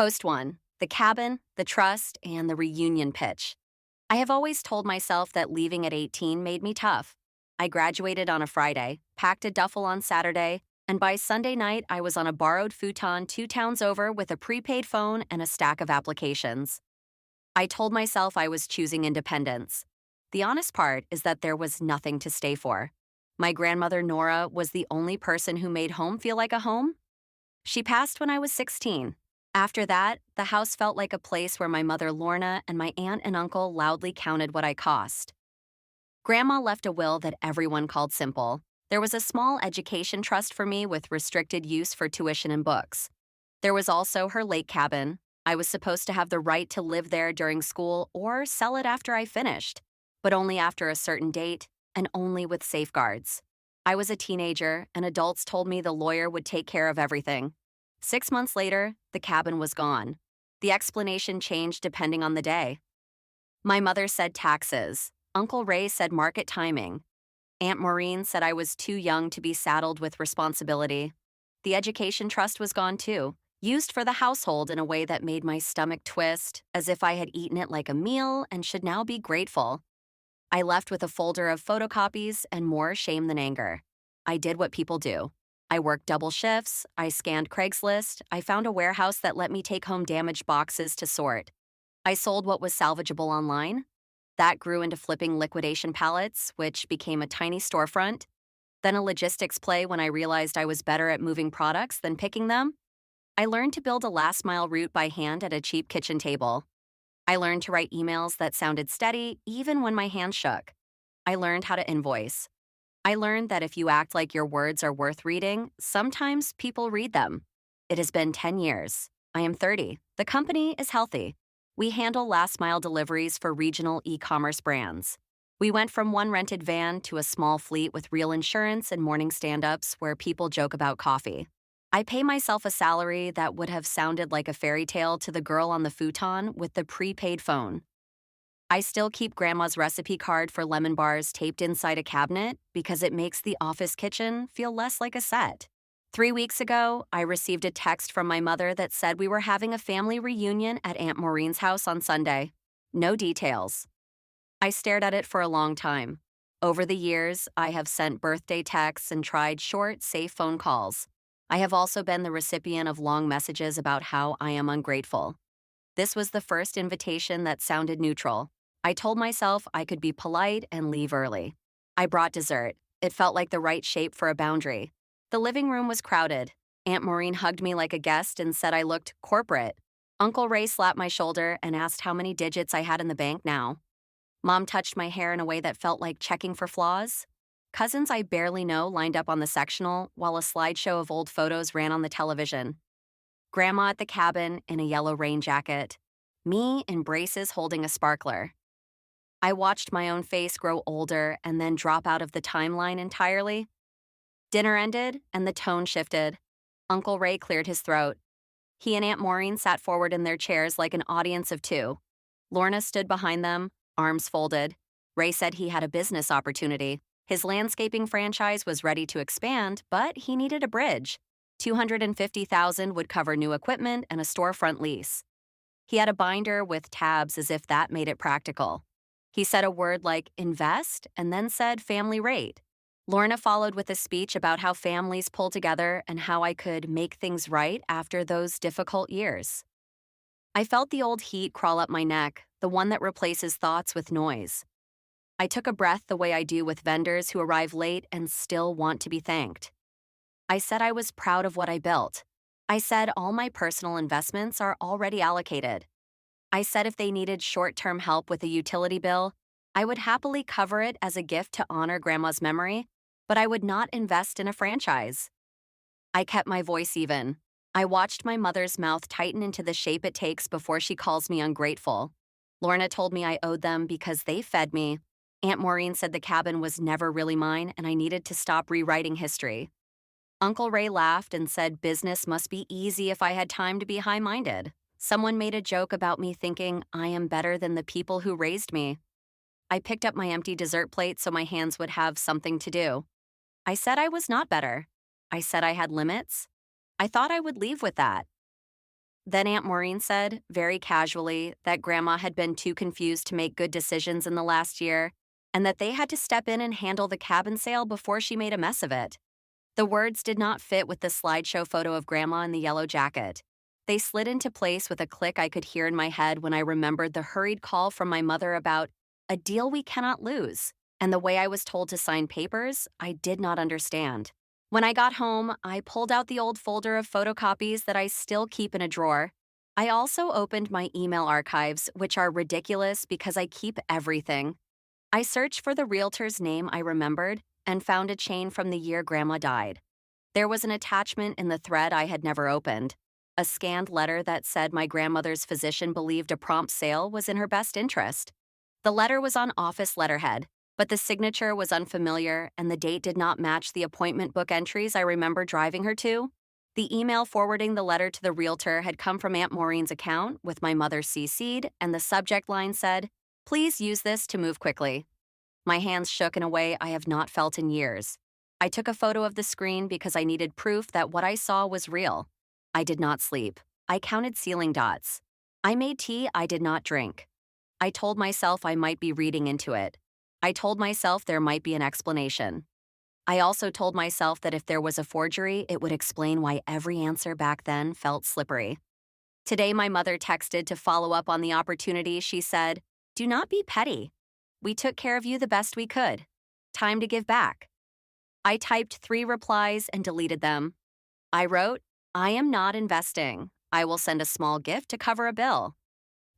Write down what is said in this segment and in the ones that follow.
Post 1. The cabin, the trust, and the reunion pitch. I have always told myself that leaving at 18 made me tough. I graduated on a Friday, packed a duffel on Saturday, and by Sunday night I was on a borrowed futon 2 towns over with a prepaid phone and a stack of applications. I told myself I was choosing independence. The honest part is that there was nothing to stay for. My grandmother Nora was the only person who made home feel like a home. She passed when I was 16. After that, the house felt like a place where my mother Lorna and my aunt and uncle loudly counted what I cost. Grandma left a will that everyone called simple. There was a small education trust for me with restricted use for tuition and books. There was also her lake cabin. I was supposed to have the right to live there during school or sell it after I finished, but only after a certain date and only with safeguards. I was a teenager, and adults told me the lawyer would take care of everything. 6 months later, the cabin was gone. The explanation changed depending on the day. My mother said taxes. Uncle Ray said market timing. Aunt Maureen said I was too young to be saddled with responsibility. The education trust was gone too, used for the household in a way that made my stomach twist, as if I had eaten it like a meal and should now be grateful. I left with a folder of photocopies and more shame than anger. I did what people do. I worked double shifts, I scanned Craigslist, I found a warehouse that let me take home damaged boxes to sort. I sold what was salvageable online. That grew into flipping liquidation pallets, which became a tiny storefront. Then a logistics play when I realized I was better at moving products than picking them. I learned to build a last-mile route by hand at a cheap kitchen table. I learned to write emails that sounded steady even when my hands shook. I learned how to invoice. I learned that if you act like your words are worth reading, sometimes people read them. It has been 10 years. I am 30. The company is healthy. We handle last-mile deliveries for regional e-commerce brands. We went from one rented van to a small fleet with real insurance and morning stand-ups where people joke about coffee. I pay myself a salary that would have sounded like a fairy tale to the girl on the futon with the prepaid phone. I still keep Grandma's recipe card for lemon bars taped inside a cabinet because it makes the office kitchen feel less like a set. 3 weeks ago, I received a text from my mother that said we were having a family reunion at Aunt Maureen's house on Sunday. No details. I stared at it for a long time. Over the years, I have sent birthday texts and tried short, safe phone calls. I have also been the recipient of long messages about how I am ungrateful. This was the first invitation that sounded neutral. I told myself I could be polite and leave early. I brought dessert. It felt like the right shape for a boundary. The living room was crowded. Aunt Maureen hugged me like a guest and said I looked corporate. Uncle Ray slapped my shoulder and asked how many digits I had in the bank now. Mom touched my hair in a way that felt like checking for flaws. Cousins I barely know lined up on the sectional while a slideshow of old photos ran on the television. Grandma at the cabin in a yellow rain jacket. Me in braces holding a sparkler. I watched my own face grow older and then drop out of the timeline entirely. Dinner ended, and the tone shifted. Uncle Ray cleared his throat. He and Aunt Maureen sat forward in their chairs like an audience of two. Lorna stood behind them, arms folded. Ray said he had a business opportunity. His landscaping franchise was ready to expand, but he needed a bridge. $250,000 would cover new equipment and a storefront lease. He had a binder with tabs as if that made it practical. He said a word like invest and then said family rate. Lorna followed with a speech about how families pull together and how I could make things right after those difficult years. I felt the old heat crawl up my neck, the one that replaces thoughts with noise. I took a breath the way I do with vendors who arrive late and still want to be thanked. I said I was proud of what I built. I said all my personal investments are already allocated. I said if they needed short-term help with a utility bill, I would happily cover it as a gift to honor Grandma's memory, but I would not invest in a franchise. I kept my voice even. I watched my mother's mouth tighten into the shape it takes before she calls me ungrateful. Lorna told me I owed them because they fed me. Aunt Maureen said the cabin was never really mine and I needed to stop rewriting history. Uncle Ray laughed and said business must be easy if I had time to be high-minded. Someone made a joke about me thinking I am better than the people who raised me. I picked up my empty dessert plate so my hands would have something to do. I said I was not better. I said I had limits. I thought I would leave with that. Then Aunt Maureen said, very casually, that Grandma had been too confused to make good decisions in the last year, and that they had to step in and handle the cabin sale before she made a mess of it. The words did not fit with the slideshow photo of Grandma in the yellow jacket. They slid into place with a click I could hear in my head when I remembered the hurried call from my mother about a deal we cannot lose, and the way I was told to sign papers, I did not understand. When I got home, I pulled out the old folder of photocopies that I still keep in a drawer. I also opened my email archives, which are ridiculous because I keep everything. I searched for the realtor's name I remembered and found a chain from the year Grandma died. There was an attachment in the thread I had never opened, a scanned letter that said my grandmother's physician believed a prompt sale was in her best interest. The letter was on office letterhead, but the signature was unfamiliar and the date did not match the appointment book entries I remember driving her to. The email forwarding the letter to the realtor had come from Aunt Maureen's account with my mother CC'd, and the subject line said, "Please use this to move quickly." My hands shook in a way I have not felt in years. I took a photo of the screen because I needed proof that what I saw was real. I did not sleep. I counted ceiling dots. I made tea I did not drink. I told myself I might be reading into it. I told myself there might be an explanation. I also told myself that if there was a forgery, it would explain why every answer back then felt slippery. Today, my mother texted to follow up on the opportunity. She said, "Do not be petty. We took care of you the best we could. Time to give back." I typed 3 replies and deleted them. I wrote, "I am not investing. I will send a small gift to cover a bill."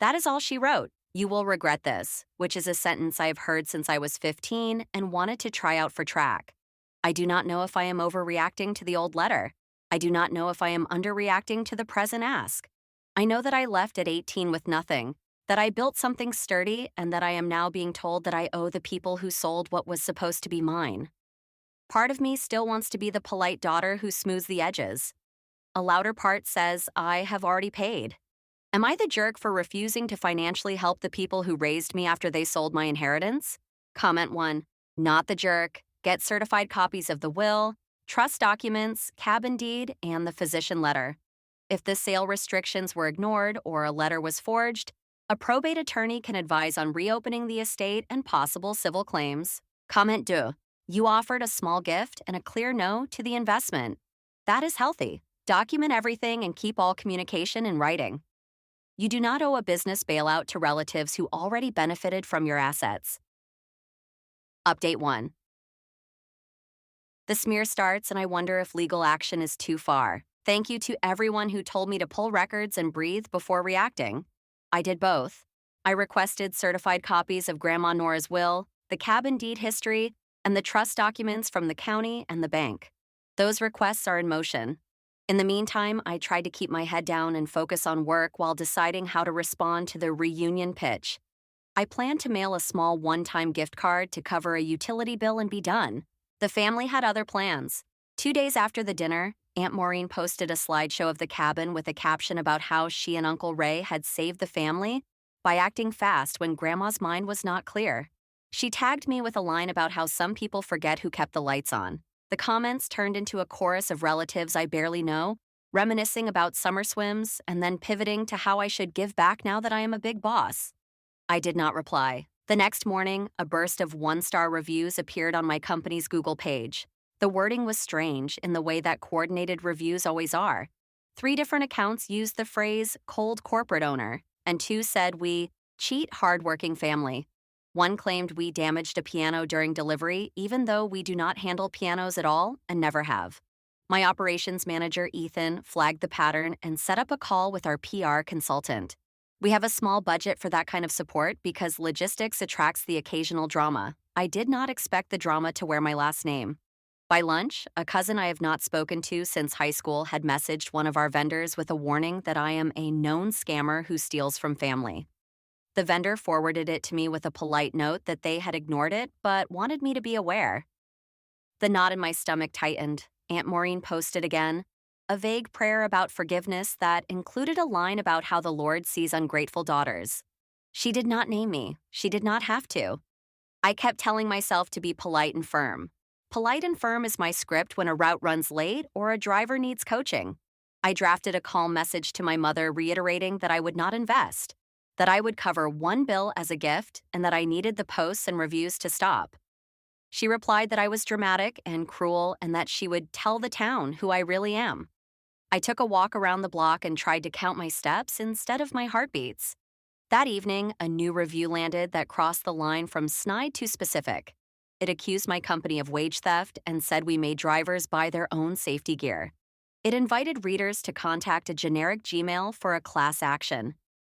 That is all she wrote. "You will regret this," which is a sentence I have heard since I was 15 and wanted to try out for track. I do not know if I am overreacting to the old letter. I do not know if I am underreacting to the present ask. I know that I left at 18 with nothing, that I built something sturdy, and that I am now being told that I owe the people who sold what was supposed to be mine. Part of me still wants to be the polite daughter who smooths the edges. A louder part says I have already paid. Am I the jerk for refusing to financially help the people who raised me after they sold my inheritance? Comment 1. Not the jerk. Get certified copies of the will, trust documents, cabin deed, and the physician letter. If the sale restrictions were ignored or a letter was forged, a probate attorney can advise on reopening the estate and possible civil claims. Comment 2. You offered a small gift and a clear no to the investment. That is healthy. Document everything and keep all communication in writing. You do not owe a business bailout to relatives who already benefited from your assets. Update 1. The smear starts and I wonder if legal action is too far. Thank you to everyone who told me to pull records and breathe before reacting. I did both. I requested certified copies of Grandma Nora's will, the cabin deed history, and the trust documents from the county and the bank. Those requests are in motion. In the meantime, I tried to keep my head down and focus on work while deciding how to respond to the reunion pitch. I planned to mail a small one-time gift card to cover a utility bill and be done. The family had other plans. 2 days after the dinner, Aunt Maureen posted a slideshow of the cabin with a caption about how she and Uncle Ray had saved the family by acting fast when Grandma's mind was not clear. She tagged me with a line about how some people forget who kept the lights on. The comments turned into a chorus of relatives I barely know, reminiscing about summer swims and then pivoting to how I should give back now that I am a big boss. I did not reply. The next morning, a burst of 1-star reviews appeared on my company's Google page. The wording was strange in the way that coordinated reviews always are. 3 different accounts used the phrase cold corporate owner, and 2 said we cheat hardworking family. 1 claimed we damaged a piano during delivery, even though we do not handle pianos at all and never have. My operations manager, Ethan, flagged the pattern and set up a call with our PR consultant. We have a small budget for that kind of support because logistics attracts the occasional drama. I did not expect the drama to wear my last name. By lunch, a cousin I have not spoken to since high school had messaged one of our vendors with a warning that I am a known scammer who steals from family. The vendor forwarded it to me with a polite note that they had ignored it but wanted me to be aware. The knot in my stomach tightened. Aunt Maureen posted again, a vague prayer about forgiveness that included a line about how the Lord sees ungrateful daughters. She did not name me. She did not have to. I kept telling myself to be polite and firm. Polite and firm is my script when a route runs late or a driver needs coaching. I drafted a calm message to my mother reiterating that I would not invest, that I would cover one bill as a gift, and that I needed the posts and reviews to stop. She replied that I was dramatic and cruel and that she would tell the town who I really am. I took a walk around the block and tried to count my steps instead of my heartbeats. That evening, a new review landed that crossed the line from snide to specific. It accused my company of wage theft and said we made drivers buy their own safety gear. It invited readers to contact a generic Gmail for a class action.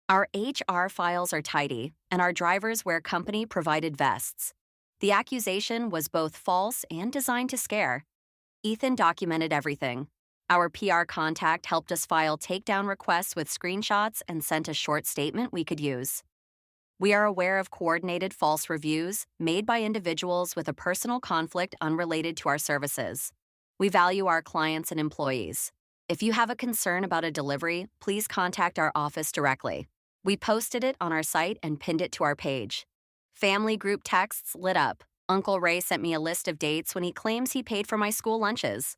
Our HR files are tidy, and our drivers wear company-provided vests. The accusation was both false and designed to scare. Ethan documented everything. Our PR contact helped us file takedown requests with screenshots and sent a short statement we could use. We are aware of coordinated false reviews made by individuals with a personal conflict unrelated to our services. We value our clients and employees. If you have a concern about a delivery, please contact our office directly. We posted it on our site and pinned it to our page. Family group texts lit up. Uncle Ray sent me a list of dates when he claims he paid for my school lunches.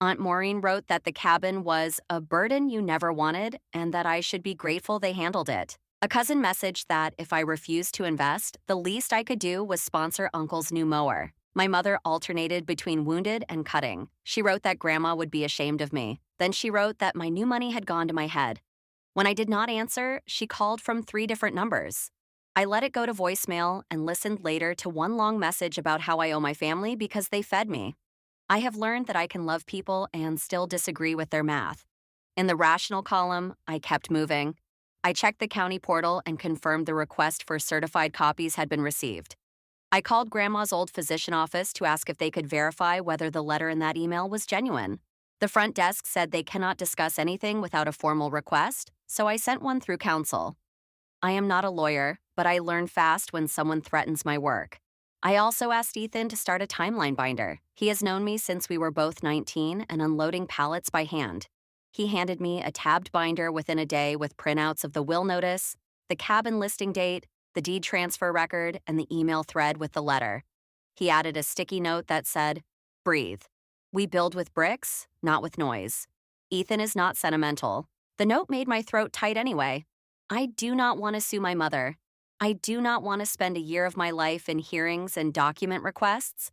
Aunt Maureen wrote that the cabin was a burden you never wanted and that I should be grateful they handled it. A cousin messaged that if I refused to invest, the least I could do was sponsor Uncle's new mower. My mother alternated between wounded and cutting. She wrote that Grandma would be ashamed of me. Then she wrote that my new money had gone to my head. When I did not answer, she called from 3 different numbers. I let it go to voicemail and listened later to one long message about how I owe my family because they fed me. I have learned that I can love people and still disagree with their math. In the rational column, I kept moving. I checked the county portal and confirmed the request for certified copies had been received. I called Grandma's old physician office to ask if they could verify whether the letter in that email was genuine. The front desk said they cannot discuss anything without a formal request, so I sent one through counsel. I am not a lawyer, but I learn fast when someone threatens my work. I also asked Ethan to start a timeline binder. He has known me since we were both 19 and unloading pallets by hand. He handed me a tabbed binder within a day with printouts of the will notice, the cabin listing date, the deed transfer record, and the email thread with the letter. He added a sticky note that said, "Breathe. We build with bricks, not with noise." Ethan is not sentimental. The note made my throat tight anyway. I do not want to sue my mother. I do not want to spend a year of my life in hearings and document requests.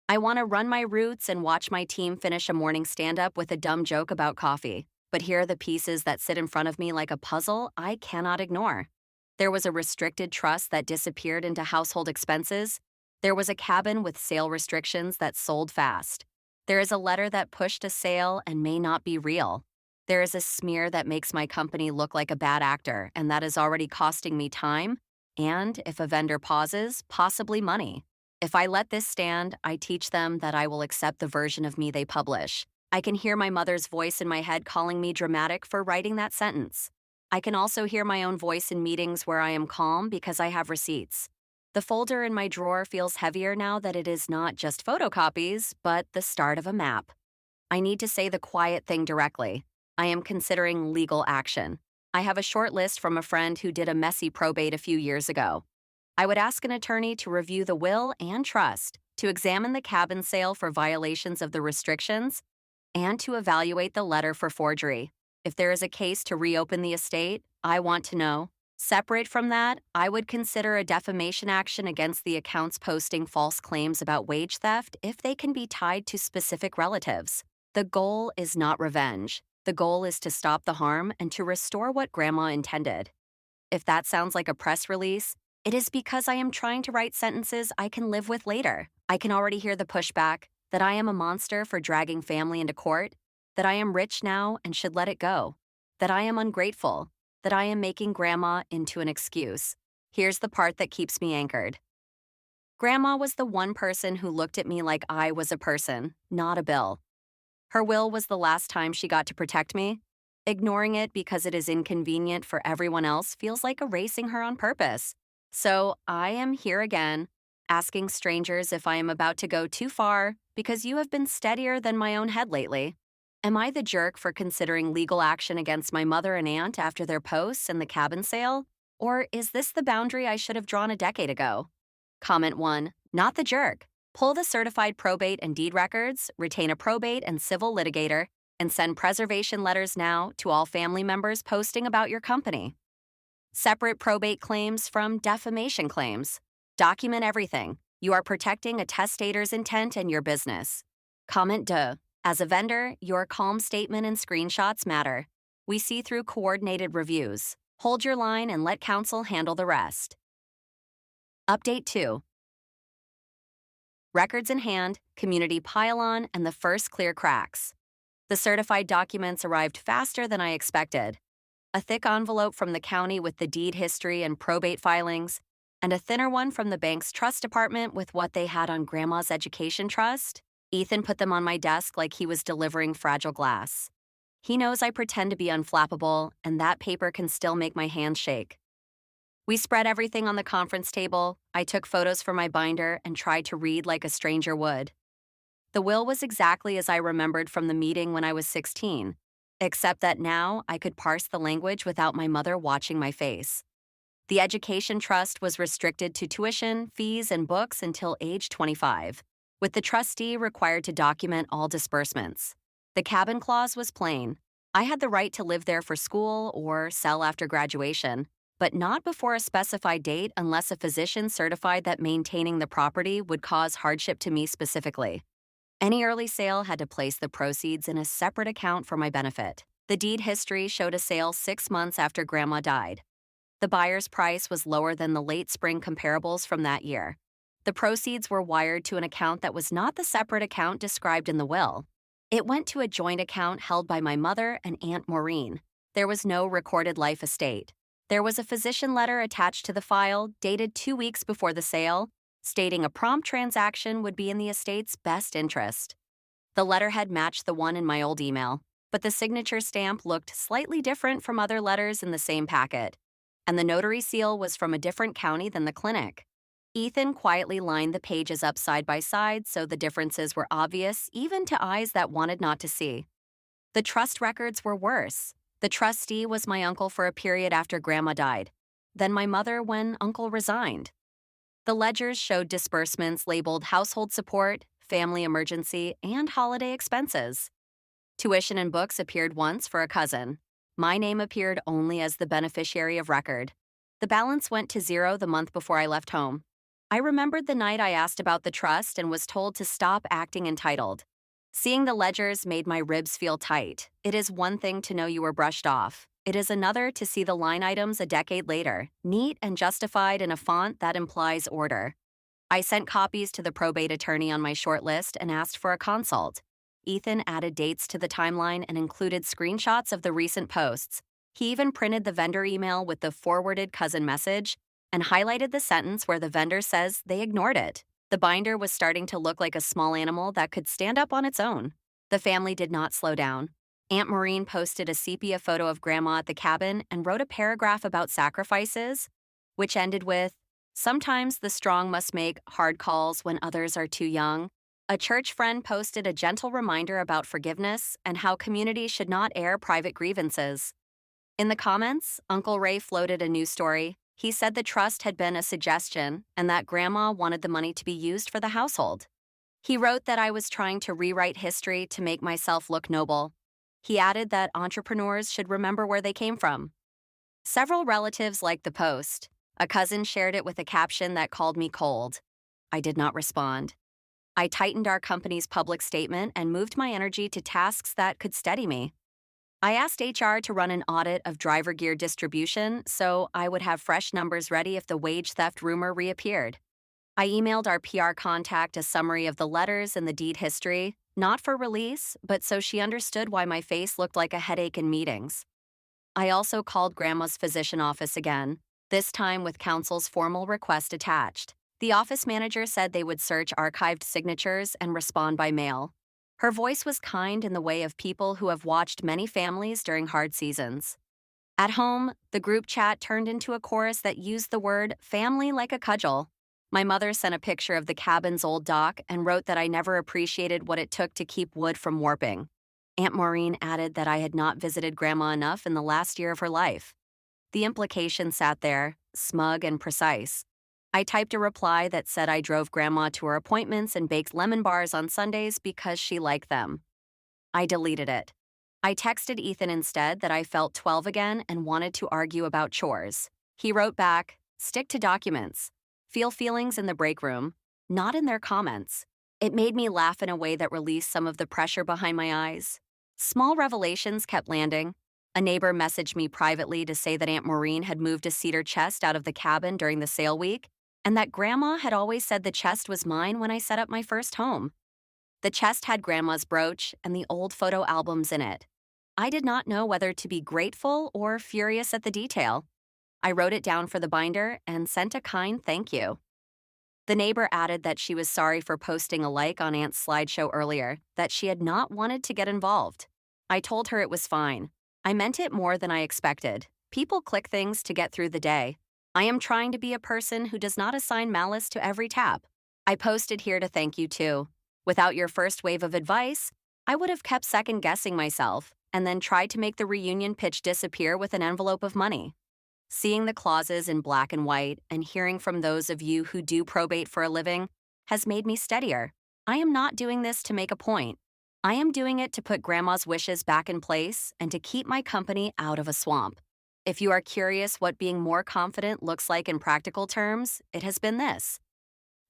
I want to run my routes and watch my team finish a morning stand-up with a dumb joke about coffee. But here are the pieces that sit in front of me like a puzzle I cannot ignore. There was a restricted trust that disappeared into household expenses. There was a cabin with sale restrictions that sold fast. There is a letter that pushed a sale and may not be real. There is a smear that makes my company look like a bad actor, and that is already costing me time, and, if a vendor pauses, possibly money. If I let this stand, I teach them that I will accept the version of me they publish. I can hear my mother's voice in my head calling me dramatic for writing that sentence. I can also hear my own voice in meetings where I am calm because I have receipts. The folder in my drawer feels heavier now that it is not just photocopies, but the start of a map. I need to say the quiet thing directly. I am considering legal action. I have a short list from a friend who did a messy probate a few years ago. I would ask an attorney to review the will and trust, to examine the cabin sale for violations of the restrictions, and to evaluate the letter for forgery. If there is a case to reopen the estate, I want to know. Separate from that, I would consider a defamation action against the accounts posting false claims about wage theft if they can be tied to specific relatives. The goal is not revenge. The goal is to stop the harm and to restore what Grandma intended. If that sounds like a press release, it is because I am trying to write sentences I can live with later. I can already hear the pushback that I am a monster for dragging family into court, that I am rich now and should let it go, that I am ungrateful, that I am making Grandma into an excuse. Here's the part that keeps me anchored. Grandma was the one person who looked at me like I was a person, not a bill. Her will was the last time she got to protect me. Ignoring it because it is inconvenient for everyone else feels like erasing her on purpose. So I am here again, asking strangers if I am about to go too far because you have been steadier than my own head lately. Am I the jerk for considering legal action against my mother and aunt after their posts and the cabin sale? Or is this the boundary I should have drawn a decade ago? Comment 1. Not the jerk. Pull the certified probate and deed records, retain a probate and civil litigator, and send preservation letters now to all family members posting about your company. Separate probate claims from defamation claims. Document everything. You are protecting a testator's intent and your business. Comment de. As a vendor, your calm statement and screenshots matter. We see through coordinated reviews. Hold your line and let counsel handle the rest. Update 2. Records in hand, community pile-on, and the first clear cracks. The certified documents arrived faster than I expected. A thick envelope from the county with the deed history and probate filings, and a thinner one from the bank's trust department with what they had on Grandma's education trust. Ethan put them on my desk like he was delivering fragile glass. He knows I pretend to be unflappable, and that paper can still make my hands shake. We spread everything on the conference table. I took photos for my binder and tried to read like a stranger would. The will was exactly as I remembered from the meeting when I was 16, except that now I could parse the language without my mother watching my face. The education trust was restricted to tuition, fees, and books until age 25, with the trustee required to document all disbursements. The cabin clause was plain. I had the right to live there for school or sell after graduation, but not before a specified date unless a physician certified that maintaining the property would cause hardship to me specifically. Any early sale had to place the proceeds in a separate account for my benefit. The deed history showed a sale 6 months after Grandma died. The buyer's price was lower than the late spring comparables from that year. The proceeds were wired to an account that was not the separate account described in the will. It went to a joint account held by my mother and Aunt Maureen. There was no recorded life estate. There was a physician letter attached to the file, dated 2 weeks before the sale, stating a prompt transaction would be in the estate's best interest. The letterhead matched the one in my old email, but the signature stamp looked slightly different from other letters in the same packet, and the notary seal was from a different county than the clinic. Ethan quietly lined the pages up side by side so the differences were obvious even to eyes that wanted not to see. The trust records were worse. The trustee was my uncle for a period after Grandma died, then my mother when Uncle resigned. The ledgers showed disbursements labeled household support, family emergency, and holiday expenses. Tuition and books appeared once for a cousin. My name appeared only as the beneficiary of record. The balance went to zero the month before I left home. I remembered the night I asked about the trust and was told to stop acting entitled. Seeing the ledgers made my ribs feel tight. It is one thing to know you were brushed off. It is another to see the line items a decade later, neat and justified in a font that implies order. I sent copies to the probate attorney on my short list and asked for a consult. Ethan added dates to the timeline and included screenshots of the recent posts. He even printed the vendor email with the forwarded cousin message and highlighted the sentence where the vendor says they ignored it. The binder was starting to look like a small animal that could stand up on its own. The family did not slow down. Aunt Maureen posted a sepia photo of Grandma at the cabin and wrote a paragraph about sacrifices, which ended with, "Sometimes the strong must make hard calls when others are too young." A church friend posted a gentle reminder about forgiveness and how community should not air private grievances. In the comments, Uncle Ray floated a news story. He said the trust had been a suggestion and that Grandma wanted the money to be used for the household. He wrote that I was trying to rewrite history to make myself look noble. He added that entrepreneurs should remember where they came from. Several relatives liked the post. A cousin shared it with a caption that called me cold. I did not respond. I tightened our company's public statement and moved my energy to tasks that could steady me. I asked HR to run an audit of driver gear distribution so I would have fresh numbers ready if the wage theft rumor reappeared. I emailed our PR contact a summary of the letters and the deed history, not for release, but so she understood why my face looked like a headache in meetings. I also called Grandma's physician office again, this time with counsel's formal request attached. The office manager said they would search archived signatures and respond by mail. Her voice was kind in the way of people who have watched many families during hard seasons. At home, the group chat turned into a chorus that used the word family like a cudgel. My mother sent a picture of the cabin's old dock and wrote that I never appreciated what it took to keep wood from warping. Aunt Maureen added that I had not visited Grandma enough in the last year of her life. The implication sat there, smug and precise. I typed a reply that said I drove Grandma to her appointments and baked lemon bars on Sundays because she liked them. I deleted it. I texted Ethan instead that I felt 12 again and wanted to argue about chores. He wrote back, "Stick to documents. Feel feelings in the break room, not in their comments." It made me laugh in a way that released some of the pressure behind my eyes. Small revelations kept landing. A neighbor messaged me privately to say that Aunt Maureen had moved a cedar chest out of the cabin during the sale week, and that Grandma had always said the chest was mine when I set up my first home. The chest had Grandma's brooch and the old photo albums in it. I did not know whether to be grateful or furious at the detail. I wrote it down for the binder and sent a kind thank you. The neighbor added that she was sorry for posting a like on Aunt's slideshow earlier, that she had not wanted to get involved. I told her it was fine. I meant it more than I expected. People click things to get through the day. I am trying to be a person who does not assign malice to every tap. I posted here to thank you too. Without your first wave of advice, I would have kept second-guessing myself and then tried to make the reunion pitch disappear with an envelope of money. Seeing the clauses in black and white and hearing from those of you who do probate for a living has made me steadier. I am not doing this to make a point. I am doing it to put Grandma's wishes back in place and to keep my company out of a swamp. If you are curious what being more confident looks like in practical terms, it has been this.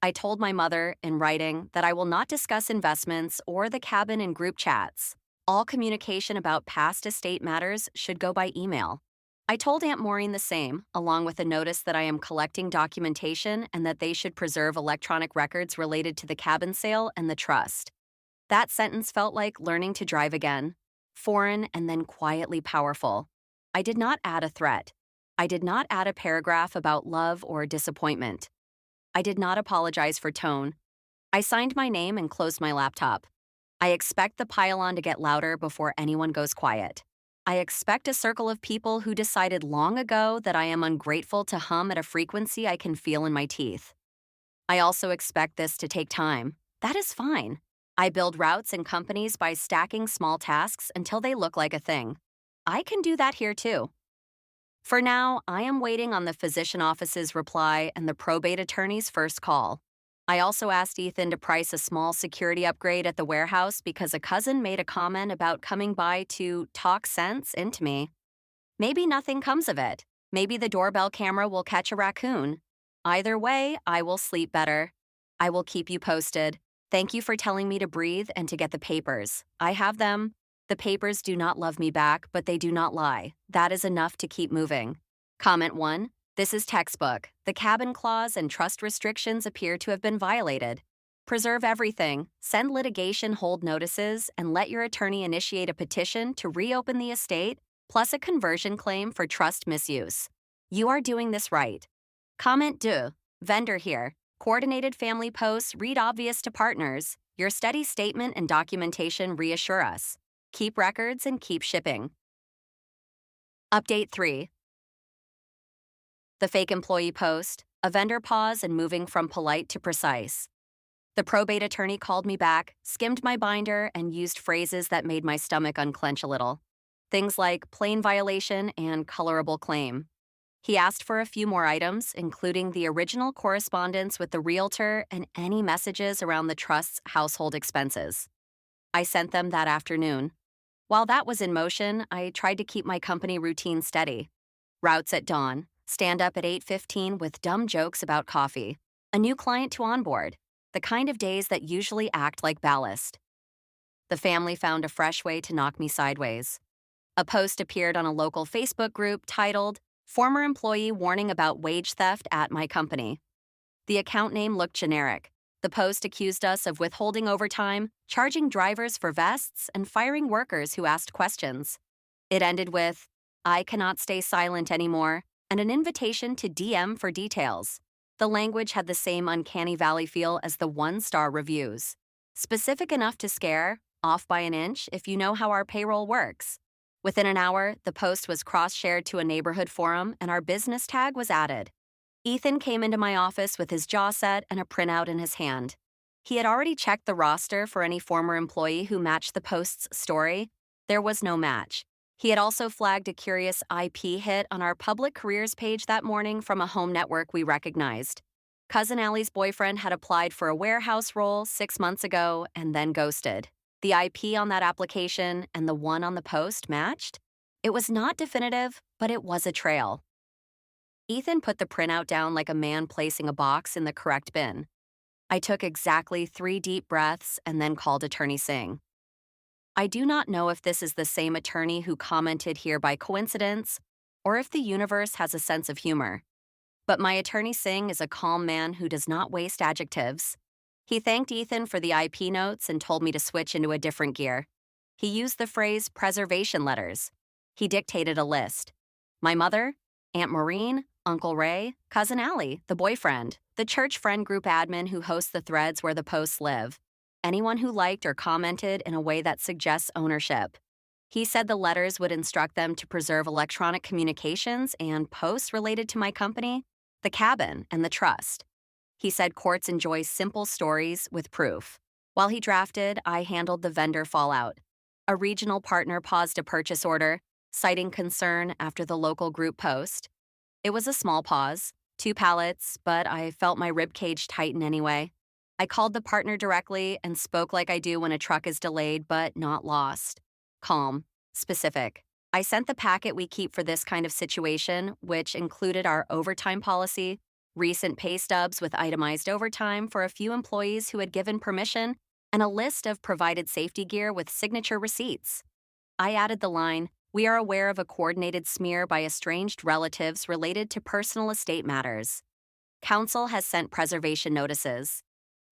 I told my mother, in writing, that I will not discuss investments or the cabin in group chats. All communication about past estate matters should go by email. I told Aunt Maureen the same, along with a notice that I am collecting documentation and that they should preserve electronic records related to the cabin sale and the trust. That sentence felt like learning to drive again, foreign and then quietly powerful. I did not add a threat. I did not add a paragraph about love or disappointment. I did not apologize for tone. I signed my name and closed my laptop. I expect the pile-on to get louder before anyone goes quiet. I expect a circle of people who decided long ago that I am ungrateful to hum at a frequency I can feel in my teeth. I also expect this to take time. That is fine. I build routes and companies by stacking small tasks until they look like a thing. I can do that here too. For now, I am waiting on the physician office's reply and the probate attorney's first call. I also asked Ethan to price a small security upgrade at the warehouse because a cousin made a comment about coming by to talk sense into me. Maybe nothing comes of it. Maybe the doorbell camera will catch a raccoon. Either way, I will sleep better. I will keep you posted. Thank you for telling me to breathe and to get the papers. I have them. The papers do not love me back, but they do not lie. That is enough to keep moving. Comment 1. This is textbook. The cabin clause and trust restrictions appear to have been violated. Preserve everything, send litigation hold notices, and let your attorney initiate a petition to reopen the estate, plus a conversion claim for trust misuse. You are doing this right. Comment 2. Vendor here. Coordinated family posts read obvious to partners. Your steady statement and documentation reassure us. Keep records and keep shipping. Update 3. The fake employee post, a vendor pause and moving from polite to precise. The probate attorney called me back, skimmed my binder, and used phrases that made my stomach unclench a little. Things like plain violation and colorable claim. He asked for a few more items, including the original correspondence with the realtor and any messages around the trust's household expenses. I sent them that afternoon. While that was in motion, I tried to keep my company routine steady. Routes at dawn. Stand up at 8:15 with dumb jokes about coffee. A new client to onboard. The kind of days that usually act like ballast. The family found a fresh way to knock me sideways. A post appeared on a local Facebook group titled, "Former Employee Warning About Wage Theft at My Company." The account name looked generic. The post accused us of withholding overtime, charging drivers for vests, and firing workers who asked questions. It ended with, "I cannot stay silent anymore," and an invitation to DM for details. The language had the same uncanny valley feel as the one-star reviews. Specific enough to scare, off by an inch if you know how our payroll works. Within an hour, the post was cross-shared to a neighborhood forum and our business tag was added. Ethan came into my office with his jaw set and a printout in his hand. He had already checked the roster for any former employee who matched the post's story. There was no match. He had also flagged a curious IP hit on our public careers page that morning from a home network we recognized. Cousin Allie's boyfriend had applied for a warehouse role 6 months ago and then ghosted. The IP on that application and the one on the post matched. It was not definitive, but it was a trail. Ethan put the printout down like a man placing a box in the correct bin. I took exactly 3 deep breaths and then called Attorney Singh. I do not know if this is the same attorney who commented here by coincidence, or if the universe has a sense of humor. But my Attorney Singh is a calm man who does not waste adjectives. He thanked Ethan for the IP notes and told me to switch into a different gear. He used the phrase preservation letters. He dictated a list. My mother, Aunt Maureen, Uncle Ray, Cousin Allie, the boyfriend, the church friend group admin who hosts the threads where the posts live, anyone who liked or commented in a way that suggests ownership. He said the letters would instruct them to preserve electronic communications and posts related to my company, the cabin, and the trust. He said courts enjoy simple stories with proof. While he drafted, I handled the vendor fallout. A regional partner paused a purchase order, citing concern after the local group post. It was a small pause, 2 pallets, but I felt my ribcage tighten anyway. I called the partner directly and spoke like I do when a truck is delayed but not lost. Calm, specific. I sent the packet we keep for this kind of situation, which included our overtime policy, recent pay stubs with itemized overtime for a few employees who had given permission, and a list of provided safety gear with signature receipts. I added the line, "We are aware of a coordinated smear by estranged relatives related to personal estate matters. Counsel has sent preservation notices."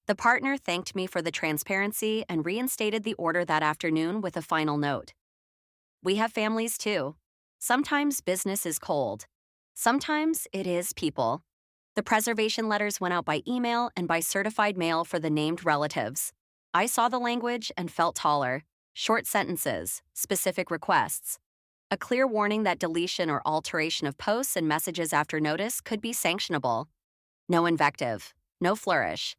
The partner thanked me for the transparency and reinstated the order that afternoon with a final note. We have families too. Sometimes business is cold. Sometimes it is people. The preservation letters went out by email and by certified mail for the named relatives. I saw the language and felt taller. Short sentences, specific requests. A clear warning that deletion or alteration of posts and messages after notice could be sanctionable. No invective. No flourish.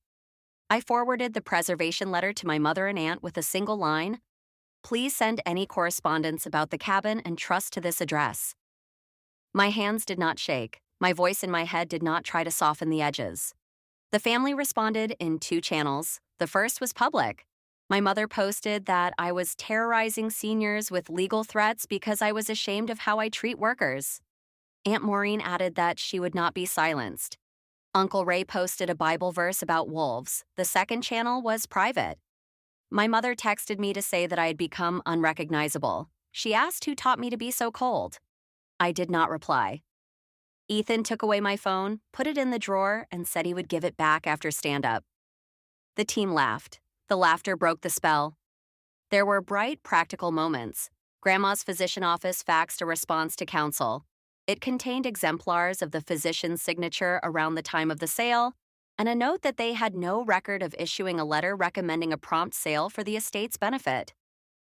I forwarded the preservation letter to my mother and aunt with a single line, "Please send any correspondence about the cabin and trust to this address." My hands did not shake. My voice in my head did not try to soften the edges. The family responded in 2 channels. The first was public. My mother posted that I was terrorizing seniors with legal threats because I was ashamed of how I treat workers. Aunt Maureen added that she would not be silenced. Uncle Ray posted a Bible verse about wolves. The second channel was private. My mother texted me to say that I had become unrecognizable. She asked who taught me to be so cold. I did not reply. Ethan took away my phone, put it in the drawer, and said he would give it back after stand-up. The team laughed. The laughter broke the spell. There were bright, practical moments. Grandma's physician office faxed a response to counsel. It contained exemplars of the physician's signature around the time of the sale, and a note that they had no record of issuing a letter recommending a prompt sale for the estate's benefit.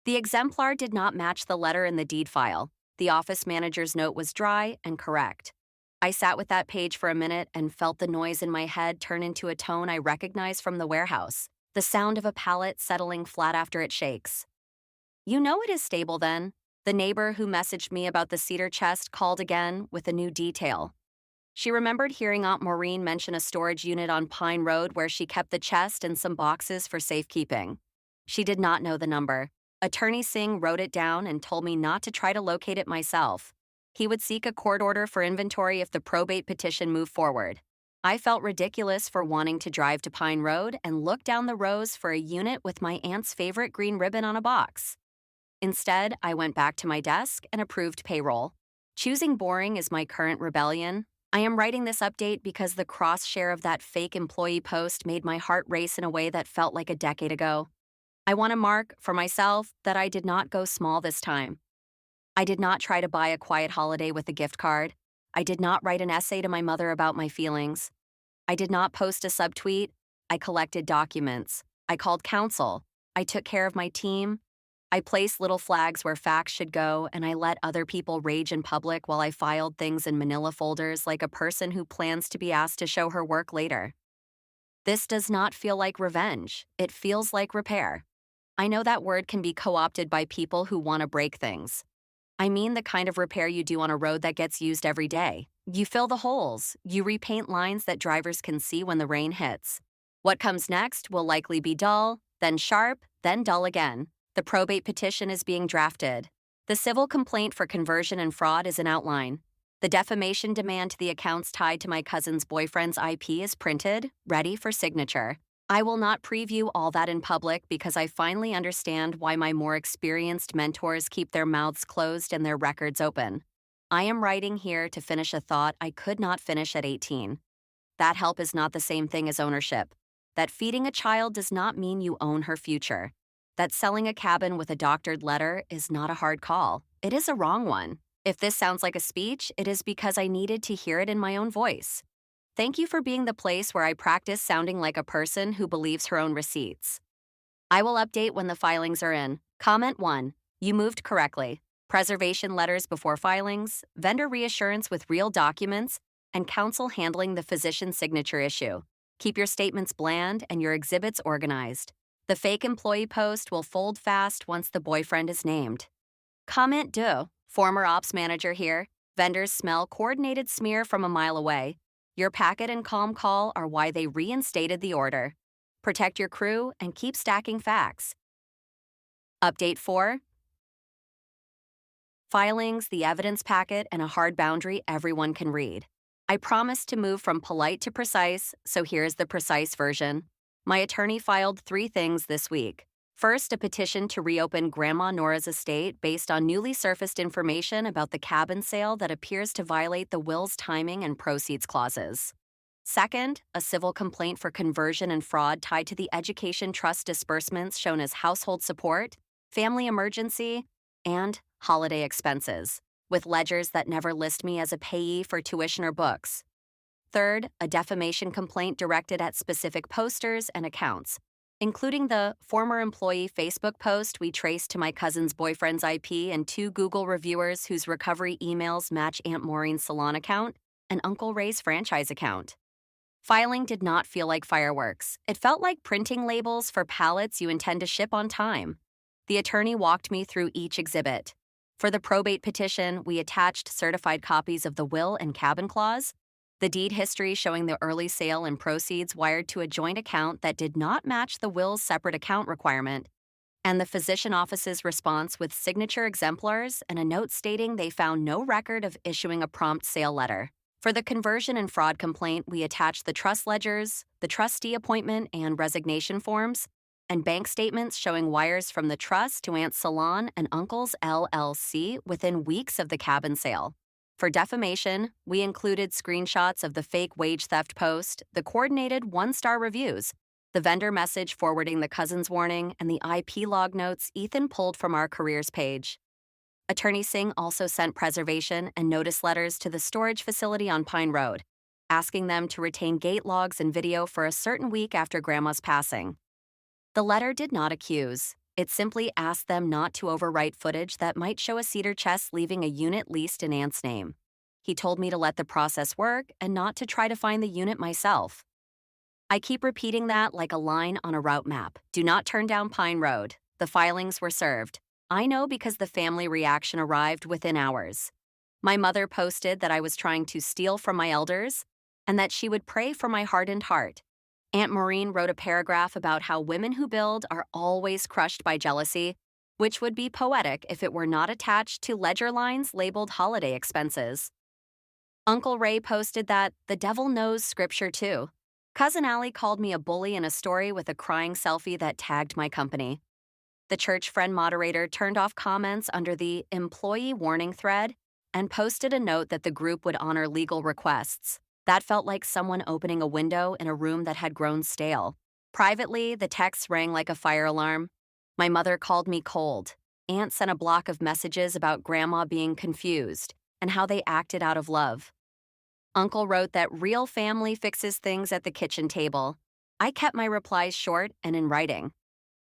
The exemplar did not match the letter in the deed file. The office manager's note was dry and correct. I sat with that page for a minute and felt the noise in my head turn into a tone I recognized from the warehouse, the sound of a pallet settling flat after it shakes. "You know it is stable then." The neighbor who messaged me about the cedar chest called again with a new detail. She remembered hearing Aunt Maureen mention a storage unit on Pine Road where she kept the chest and some boxes for safekeeping. She did not know the number. Attorney Singh wrote it down and told me not to try to locate it myself. He would seek a court order for inventory if the probate petition moved forward. I felt ridiculous for wanting to drive to Pine Road and look down the rows for a unit with my aunt's favorite green ribbon on a box. Instead, I went back to my desk and approved payroll. Choosing boring is my current rebellion. I am writing this update because the cross-share of that fake employee post made my heart race in a way that felt like a decade ago. I want to mark, for myself, that I did not go small this time. I did not try to buy a quiet holiday with a gift card. I did not write an essay to my mother about my feelings. I did not post a subtweet. I collected documents. I called counsel. I took care of my team. I placed little flags where facts should go, and I let other people rage in public while I filed things in manila folders like a person who plans to be asked to show her work later. This does not feel like revenge. It feels like repair. I know that word can be co-opted by people who want to break things. I mean the kind of repair you do on a road that gets used every day. You fill the holes. You repaint lines that drivers can see when the rain hits. What comes next will likely be dull, then sharp, then dull again. The probate petition is being drafted. The civil complaint for conversion and fraud is in outline. The defamation demand to the accounts tied to my cousin's boyfriend's IP is printed, ready for signature. I will not preview all that in public because I finally understand why my more experienced mentors keep their mouths closed and their records open. I am writing here to finish a thought I could not finish at 18. That help is not the same thing as ownership. That feeding a child does not mean you own her future. That selling a cabin with a doctored letter is not a hard call. It is a wrong one. If this sounds like a speech, it is because I needed to hear it in my own voice. Thank you for being the place where I practice sounding like a person who believes her own receipts. I will update when the filings are in. Comment 1. You moved correctly. Preservation letters before filings, vendor reassurance with real documents, and counsel handling the physician signature issue. Keep your statements bland and your exhibits organized. The fake employee post will fold fast once the boyfriend is named. Comment 2. Former ops manager here. Vendors smell coordinated smear from a mile away. Your packet and calm call are why they reinstated the order. Protect your crew and keep stacking facts. Update 4. Filings, the evidence packet, and a hard boundary everyone can read. I promised to move from polite to precise, so here's the precise version. My attorney filed 3 things this week. First, a petition to reopen Grandma Nora's estate based on newly surfaced information about the cabin sale that appears to violate the will's timing and proceeds clauses. Second, a civil complaint for conversion and fraud tied to the education trust disbursements shown as household support, family emergency, and holiday expenses, with ledgers that never list me as a payee for tuition or books. Third, a defamation complaint directed at specific posters and accounts, including the former employee Facebook post we traced to my cousin's boyfriend's IP and 2 Google reviewers whose recovery emails match Aunt Maureen's salon account and Uncle Ray's franchise account. Filing did not feel like fireworks. It felt like printing labels for pallets you intend to ship on time. The attorney walked me through each exhibit. For the probate petition, we attached certified copies of the will and cabin clause, the deed history showing the early sale and proceeds wired to a joint account that did not match the will's separate account requirement, and the physician office's response with signature exemplars and a note stating they found no record of issuing a prompt sale letter. For the conversion and fraud complaint, we attached the trust ledgers, the trustee appointment and resignation forms, and bank statements showing wires from the trust to Aunt's Salon and Uncle's LLC within weeks of the cabin sale. For defamation, we included screenshots of the fake wage theft post, the coordinated 1-star reviews, the vendor message forwarding the cousin's warning, and the IP log notes Ethan pulled from our careers page. Attorney Singh also sent preservation and notice letters to the storage facility on Pine Road, asking them to retain gate logs and video for a certain week after Grandma's passing. The letter did not accuse. It simply asked them not to overwrite footage that might show a cedar chest leaving a unit leased in Aunt's name. He told me to let the process work and not to try to find the unit myself. I keep repeating that like a line on a route map. Do not turn down Pine Road. The filings were served. I know because the family reaction arrived within hours. My mother posted that I was trying to steal from my elders and that she would pray for my hardened heart. Aunt Maureen wrote a paragraph about how women who build are always crushed by jealousy, which would be poetic if it were not attached to ledger lines labeled holiday expenses. Uncle Ray posted that the devil knows scripture too. Cousin Allie called me a bully in a story with a crying selfie that tagged my company. The church friend moderator turned off comments under the employee warning thread and posted a note that the group would honor legal requests. That felt like someone opening a window in a room that had grown stale. Privately, the texts rang like a fire alarm. My mother called me cold. Aunt sent a block of messages about Grandma being confused and how they acted out of love. Uncle wrote that real family fixes things at the kitchen table. I kept my replies short and in writing.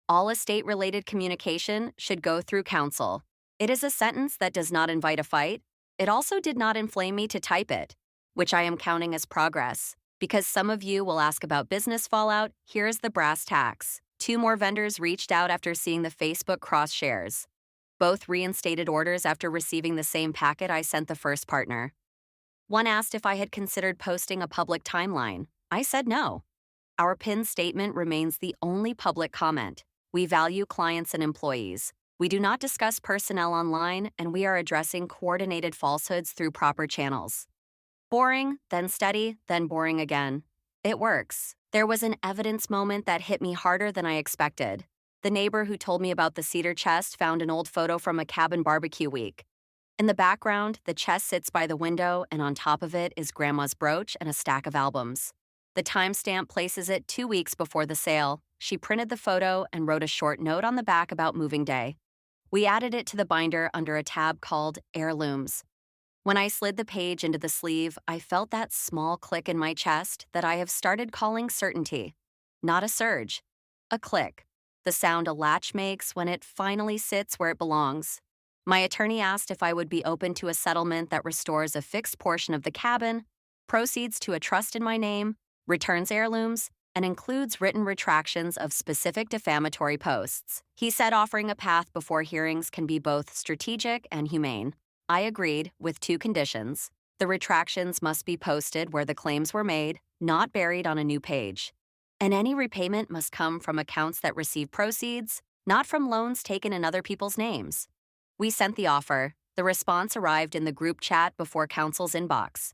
All estate-related communication should go through counsel. It is a sentence that does not invite a fight. It also did not inflame me to type it, which I am counting as progress. Because some of you will ask about business fallout, here's the brass tacks. 2 more vendors reached out after seeing the Facebook cross-shares. Both reinstated orders after receiving the same packet I sent the first partner. One asked if I had considered posting a public timeline. I said no. Our pinned statement remains the only public comment. We value clients and employees. We do not discuss personnel online, and we are addressing coordinated falsehoods through proper channels. Boring, then steady, then boring again. It works. There was an evidence moment that hit me harder than I expected. The neighbor who told me about the cedar chest found an old photo from a cabin barbecue week. In the background, the chest sits by the window, and on top of it is Grandma's brooch and a stack of albums. The timestamp places it 2 weeks before the sale. She printed the photo and wrote a short note on the back about moving day. We added it to the binder under a tab called Heirlooms. When I slid the page into the sleeve, I felt that small click in my chest that I have started calling certainty. Not a surge, a click. The sound a latch makes when it finally sits where it belongs. My attorney asked if I would be open to a settlement that restores a fixed portion of the cabin, proceeds to a trust in my name, returns heirlooms, and includes written retractions of specific defamatory posts. He said offering a path before hearings can be both strategic and humane. I agreed, with 2 conditions. The retractions must be posted where the claims were made, not buried on a new page. And any repayment must come from accounts that receive proceeds, not from loans taken in other people's names. We sent the offer. The response arrived in the group chat before counsel's inbox.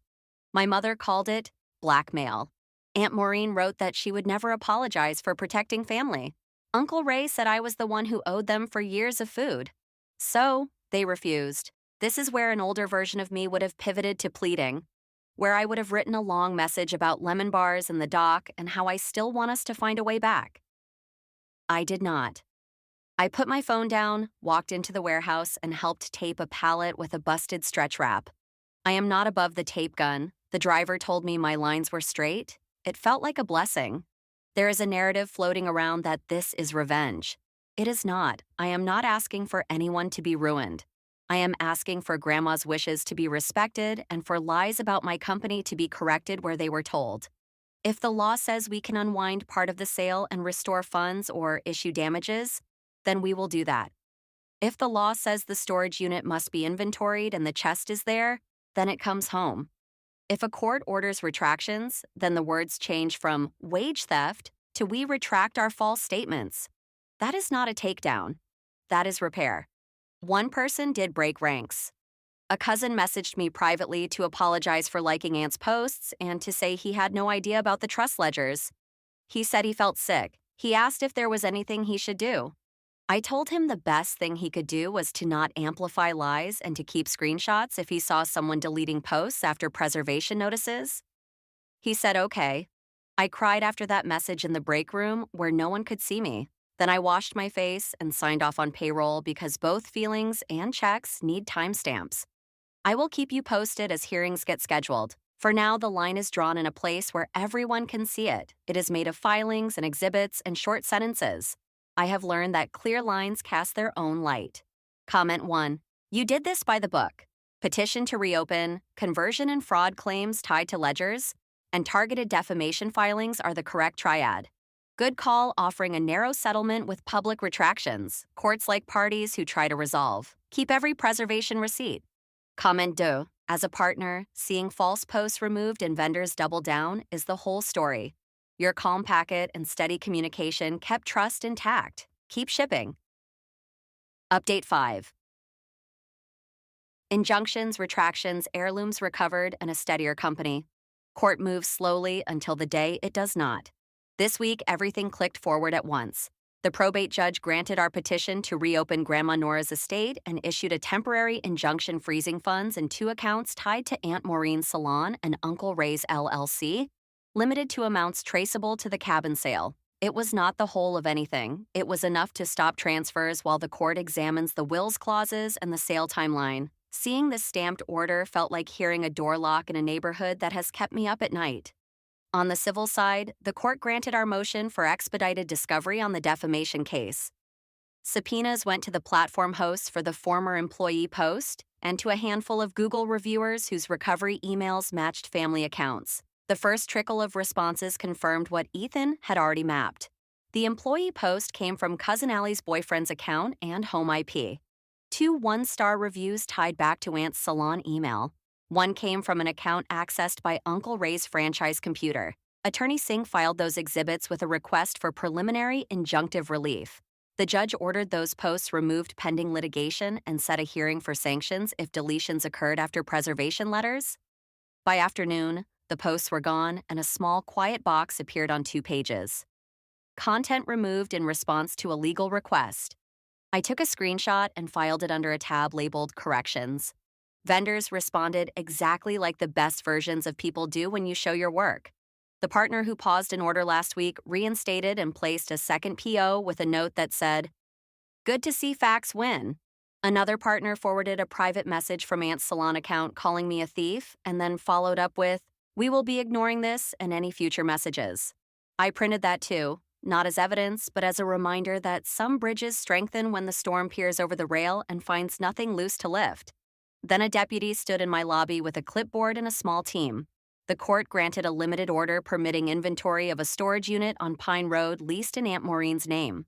My mother called it blackmail. Aunt Maureen wrote that she would never apologize for protecting family. Uncle Ray said I was the one who owed them for years of food. So, they refused. This is where an older version of me would have pivoted to pleading, where I would have written a long message about lemon bars and the dock and how I still want us to find a way back. I did not. I put my phone down, walked into the warehouse, and helped tape a pallet with a busted stretch wrap. I am not above the tape gun. The driver told me my lines were straight. It felt like a blessing. There is a narrative floating around that this is revenge. It is not. I am not asking for anyone to be ruined. I am asking for Grandma's wishes to be respected and for lies about my company to be corrected where they were told. If the law says we can unwind part of the sale and restore funds or issue damages, then we will do that. If the law says the storage unit must be inventoried and the chest is there, then it comes home. If a court orders retractions, then the words change from wage theft to we retract our false statements. That is not a takedown. That is repair. One person did break ranks. A cousin messaged me privately to apologize for liking Aunt's posts and to say he had no idea about the trust ledgers. He said he felt sick. He asked if there was anything he should do. I told him the best thing he could do was to not amplify lies and to keep screenshots if he saw someone deleting posts after preservation notices. He said okay. I cried after that message in the break room where no one could see me. Then I washed my face and signed off on payroll because both feelings and checks need timestamps. I will keep you posted as hearings get scheduled. For now, the line is drawn in a place where everyone can see it. It is made of filings and exhibits and short sentences. I have learned that clear lines cast their own light. Comment 1. You did this by the book. Petition to reopen, conversion and fraud claims tied to ledgers, and targeted defamation filings are the correct triad. Good call offering a narrow settlement with public retractions. Courts like parties who try to resolve. Keep every preservation receipt. Comment 2. As a partner, seeing false posts removed and vendors double down is the whole story. Your calm packet and steady communication kept trust intact. Keep shipping. Update 5. Injunctions, retractions, heirlooms recovered, and a steadier company. Court moves slowly until the day it does not. This week, everything clicked forward at once. The probate judge granted our petition to reopen Grandma Nora's estate and issued a temporary injunction freezing funds in 2 accounts tied to Aunt Maureen's salon and Uncle Ray's LLC, limited to amounts traceable to the cabin sale. It was not the whole of anything. It was enough to stop transfers while the court examines the wills clauses and the sale timeline. Seeing this stamped order felt like hearing a door lock in a neighborhood that has kept me up at night. On the civil side, the court granted our motion for expedited discovery on the defamation case. Subpoenas went to the platform hosts for the former employee post and to a handful of Google reviewers whose recovery emails matched family accounts. The first trickle of responses confirmed what Ethan had already mapped. The employee post came from Cousin Allie's boyfriend's account and home IP. 2 one-star reviews tied back to Aunt's salon email. One came from an account accessed by Uncle Ray's franchise computer. Attorney Singh filed those exhibits with a request for preliminary injunctive relief. The judge ordered those posts removed pending litigation and set a hearing for sanctions if deletions occurred after preservation letters. By afternoon, the posts were gone and a small, quiet box appeared on 2 pages. Content removed in response to a legal request. I took a screenshot and filed it under a tab labeled Corrections. Vendors responded exactly like the best versions of people do when you show your work. The partner who paused an order last week reinstated and placed a second PO with a note that said, "Good to see facts win." Another partner forwarded a private message from Aunt's salon account calling me a thief and then followed up with, "We will be ignoring this and any future messages." I printed that too, not as evidence, but as a reminder that some bridges strengthen when the storm peers over the rail and finds nothing loose to lift. Then a deputy stood in my lobby with a clipboard and a small team. The court granted a limited order permitting inventory of a storage unit on Pine Road leased in Aunt Maureen's name.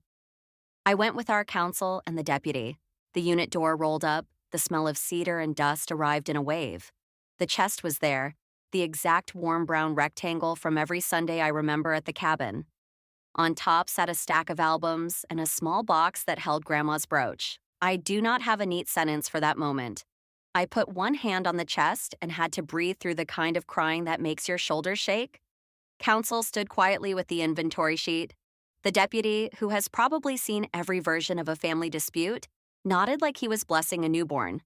I went with our counsel and the deputy. The unit door rolled up, the smell of cedar and dust arrived in a wave. The chest was there, the exact warm brown rectangle from every Sunday I remember at the cabin. On top sat a stack of albums and a small box that held Grandma's brooch. I do not have a neat sentence for that moment. I put one hand on the chest and had to breathe through the kind of crying that makes your shoulders shake. Counsel stood quietly with the inventory sheet. The deputy, who has probably seen every version of a family dispute, nodded like he was blessing a newborn.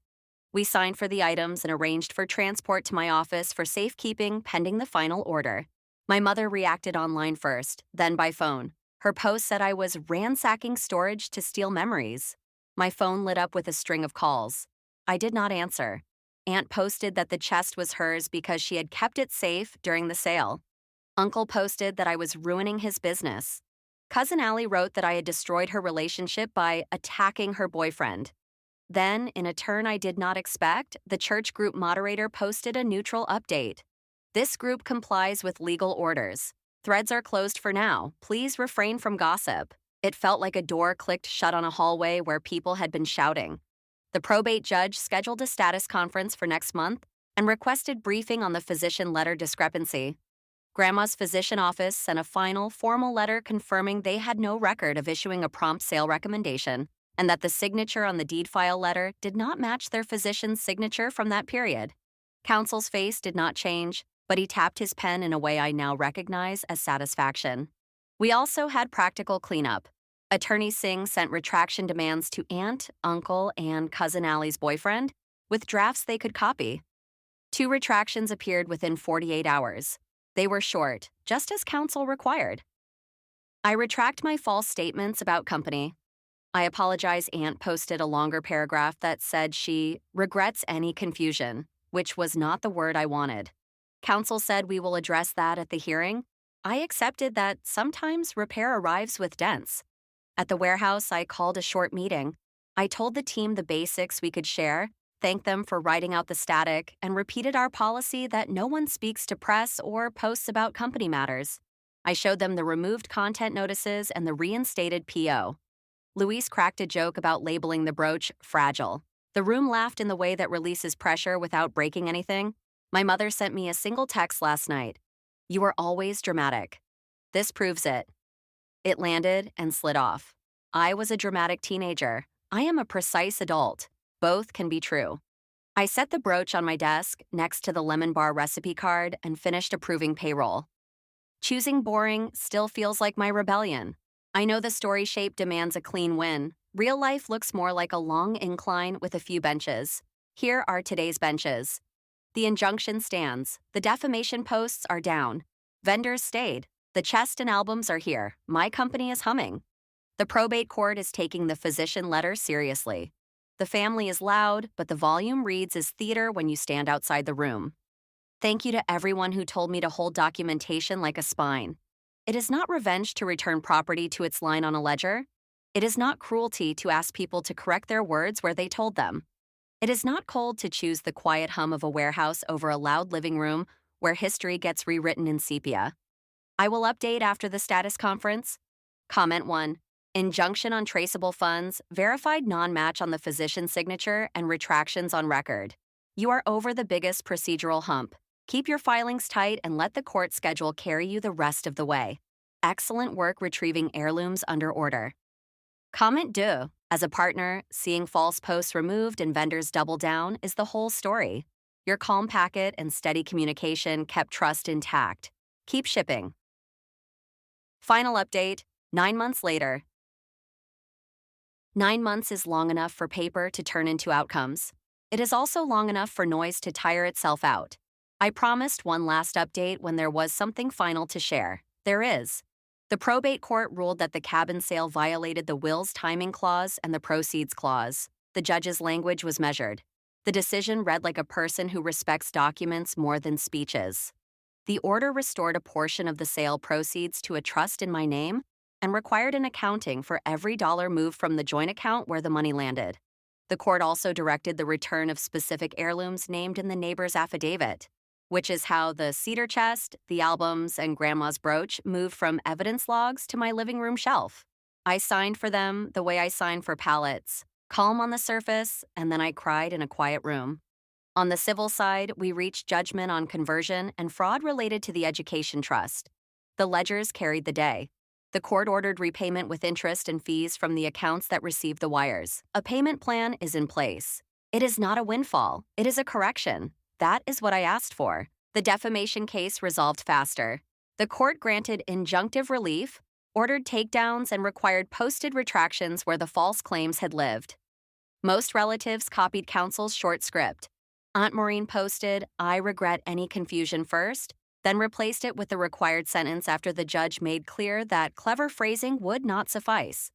We signed for the items and arranged for transport to my office for safekeeping pending the final order. My mother reacted online first, then by phone. Her post said I was ransacking storage to steal memories. My phone lit up with a string of calls. I did not answer. Aunt posted that the chest was hers because she had kept it safe during the sale. Uncle posted that I was ruining his business. Cousin Allie wrote that I had destroyed her relationship by attacking her boyfriend. Then, in a turn I did not expect, the church group moderator posted a neutral update. "This group complies with legal orders. Threads are closed for now. Please refrain from gossip." It felt like a door clicked shut on a hallway where people had been shouting. The probate judge scheduled a status conference for next month and requested briefing on the physician letter discrepancy. Grandma's physician office sent a final, formal letter confirming they had no record of issuing a prompt sale recommendation and that the signature on the deed file letter did not match their physician's signature from that period. Counsel's face did not change, but he tapped his pen in a way I now recognize as satisfaction. We also had practical cleanup. Attorney Singh sent retraction demands to Aunt, Uncle, and Cousin Allie's boyfriend with drafts they could copy. 2 retractions appeared within 48 hours. They were short, just as counsel required. I retract my false statements about company. I apologize. Aunt posted a longer paragraph that said she regrets any confusion, which was not the word I wanted. Counsel said we will address that at the hearing. I accepted that sometimes repair arrives with dents. At the warehouse, I called a short meeting. I told the team the basics we could share, thanked them for writing out the static, and repeated our policy that no one speaks to press or posts about company matters. I showed them the removed content notices and the reinstated PO. Luis cracked a joke about labeling the brooch fragile. The room laughed in the way that releases pressure without breaking anything. My mother sent me a single text last night. "You are always dramatic." This proves it. It landed and slid off. I was a dramatic teenager. I am a precise adult. Both can be true. I set the brooch on my desk next to the lemon bar recipe card and finished approving payroll. Choosing boring still feels like my rebellion. I know the story shape demands a clean win. Real life looks more like a long incline with a few benches. Here are today's benches. The injunction stands. The defamation posts are down. Vendors stayed. The chest and albums are here. My company is humming. The probate court is taking the physician letter seriously. The family is loud, but the volume reads as theater when you stand outside the room. Thank you to everyone who told me to hold documentation like a spine. It is not revenge to return property to its line on a ledger. It is not cruelty to ask people to correct their words where they told them. It is not cold to choose the quiet hum of a warehouse over a loud living room where history gets rewritten in sepia. I will update after the status conference. Comment 1. Injunction on traceable funds, verified non-match on the physician's signature, and retractions on record. You are over the biggest procedural hump. Keep your filings tight and let the court schedule carry you the rest of the way. Excellent work retrieving heirlooms under order. Comment deux. As a partner, seeing false posts removed and vendors double down is the whole story. Your calm packet and steady communication kept trust intact. Keep shipping. Final update 9 months later. 9 months is long enough for paper to turn into outcomes. It is also long enough for noise to tire itself out. I promised one last update when there was something final to share. There is. The probate court ruled that the cabin sale violated the will's timing clause and the proceeds clause. The judge's language was measured. The decision read like a person who respects documents more than speeches. The order restored a portion of the sale proceeds to a trust in my name and required an accounting for every dollar moved from the joint account where the money landed. The court also directed the return of specific heirlooms named in the neighbor's affidavit, which is how the cedar chest, the albums, and grandma's brooch moved from evidence logs to my living room shelf. I signed for them the way I sign for pallets, calm on the surface, and then I cried in a quiet room. On the civil side, we reached judgment on conversion and fraud related to the education trust. The ledgers carried the day. The court ordered repayment with interest and fees from the accounts that received the wires. A payment plan is in place. It is not a windfall. It is a correction. That is what I asked for. The defamation case resolved faster. The court granted injunctive relief, ordered takedowns, and required posted retractions where the false claims had lived. Most relatives copied counsel's short script. Aunt Maureen posted, "I regret any confusion" first, then replaced it with the required sentence after the judge made clear that clever phrasing would not suffice.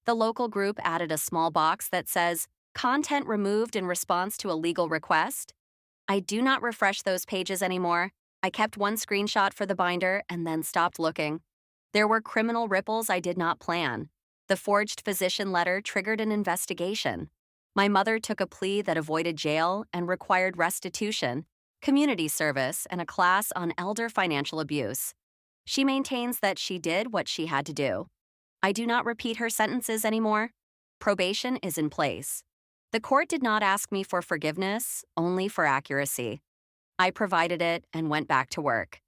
The local group added a small box that says, "Content removed in response to a legal request." I do not refresh those pages anymore. I kept one screenshot for the binder and then stopped looking. There were criminal ripples I did not plan. The forged physician letter triggered an investigation. My mother took a plea that avoided jail and required restitution, community service, and a class on elder financial abuse. She maintains that she did what she had to do. I do not repeat her sentences anymore. Probation is in place. The court did not ask me for forgiveness, only for accuracy. I provided it and went back to work.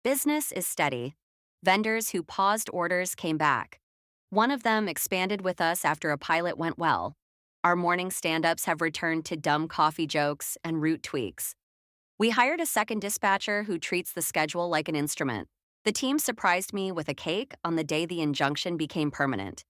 Business is steady. Vendors who paused orders came back. One of them expanded with us after a pilot went well. Our morning stand-ups have returned to dumb coffee jokes and route tweaks. We hired a second dispatcher who treats the schedule like an instrument. The team surprised me with a cake on the day the injunction became permanent.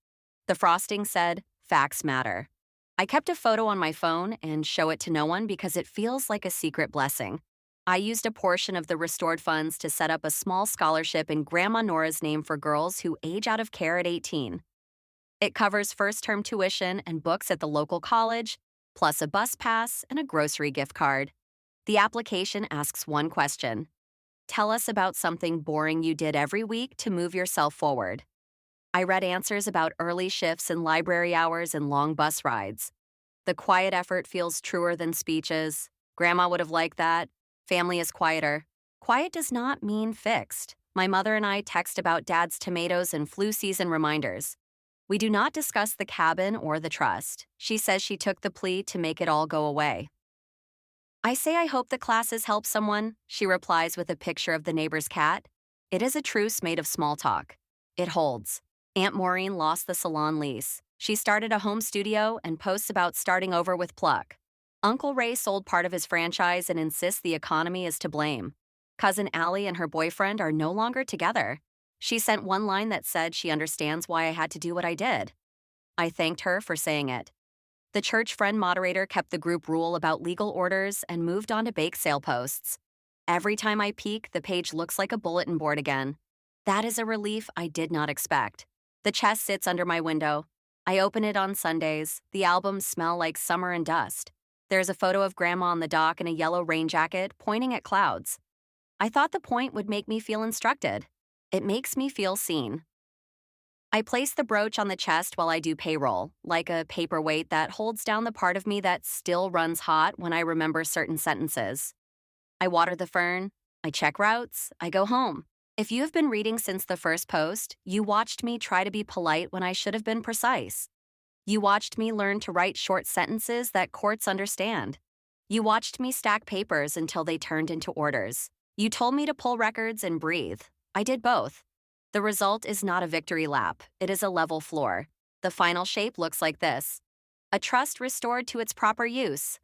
The frosting said, "Facts matter." I kept a photo on my phone and show it to no one because it feels like a secret blessing. I used a portion of the restored funds to set up a small scholarship in Grandma Nora's name for girls who age out of care at 18. It covers first-term tuition and books at the local college, plus a bus pass and a grocery gift card. The application asks one question. Tell us about something boring you did every week to move yourself forward. I read answers about early shifts and library hours and long bus rides. The quiet effort feels truer than speeches. Grandma would have liked that. Family is quieter. Quiet does not mean fixed. My mother and I text about Dad's tomatoes and flu season reminders. We do not discuss the cabin or the trust. She says she took the plea to make it all go away. I say I hope the classes help someone. She replies with a picture of the neighbor's cat. It is a truce made of small talk. It holds. Aunt Maureen lost the salon lease. She started a home studio and posts about starting over with pluck. Uncle Ray sold part of his franchise and insists the economy is to blame. Cousin Allie and her boyfriend are no longer together. She sent one line that said she understands why I had to do what I did. I thanked her for saying it. The church friend moderator kept the group rule about legal orders and moved on to bake sale posts. Every time I peek, the page looks like a bulletin board again. That is a relief I did not expect. The chest sits under my window. I open it on Sundays. The albums smell like summer and dust. There's a photo of Grandma on the dock in a yellow rain jacket pointing at clouds. I thought the point would make me feel instructed. It makes me feel seen. I place the brooch on the chest while I do payroll, like a paperweight that holds down the part of me that still runs hot when I remember certain sentences. I water the fern. I check routes. I go home. If you have been reading since the first post, you watched me try to be polite when I should have been precise. You watched me learn to write short sentences that courts understand. You watched me stack papers until they turned into orders. You told me to pull records and breathe. I did both. The result is not a victory lap. It is a level floor. The final shape looks like this: a trust restored to its proper use.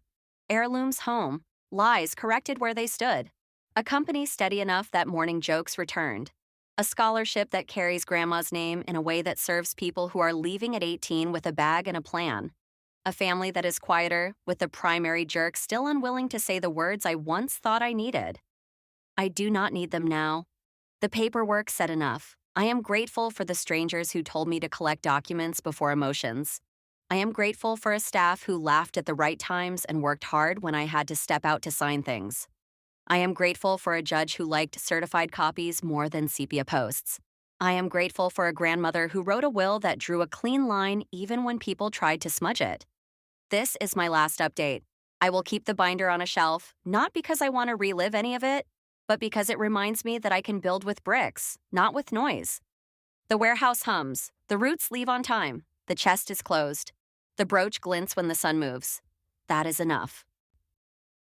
Heirlooms home. Lies corrected where they stood. A company steady enough that morning jokes returned. A scholarship that carries grandma's name in a way that serves people who are leaving at 18 with a bag and a plan. A family that is quieter, with the primary jerk still unwilling to say the words I once thought I needed. I do not need them now. The paperwork said enough. I am grateful for the strangers who told me to collect documents before emotions. I am grateful for a staff who laughed at the right times and worked hard when I had to step out to sign things. I am grateful for a judge who liked certified copies more than sepia posts. I am grateful for a grandmother who wrote a will that drew a clean line even when people tried to smudge it. This is my last update. I will keep the binder on a shelf, not because I want to relive any of it, but because it reminds me that I can build with bricks, not with noise. The warehouse hums, the roots leave on time, the chest is closed. The brooch glints when the sun moves. That is enough.